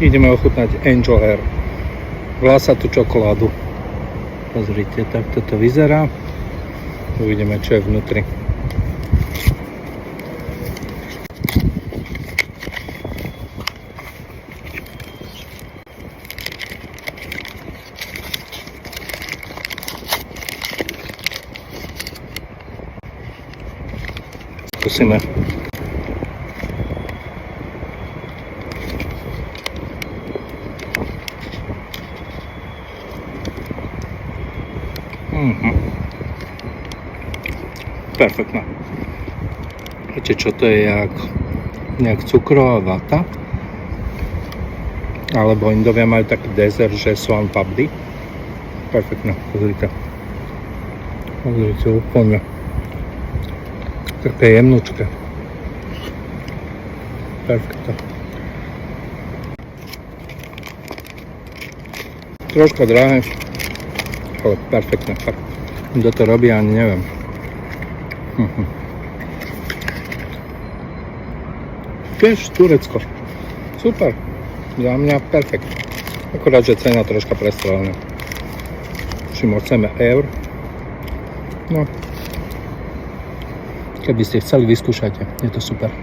ideme ochutnať Angel Hair, vlasatú čokoládu. Pozrite, takto to vyzerá. Uvidíme, čo je vnútri. Skúsime. Perfektná. Viete čo, to je jak nejak cukrová vata, alebo Indovia majú taký dezert, že swan papdi. Perfektná, pozrite. Pozrite, úplne také jemnúčke. Perfektná. Troška drahé, ale perfektné. Kto to robí, ani neviem. Tiež Turecko. Super. Za mňa perfekt. Akorát, že cena troška prestrelená. Čím chceme eur. No. Keby ste chceli, vyskúšajte. Je to super.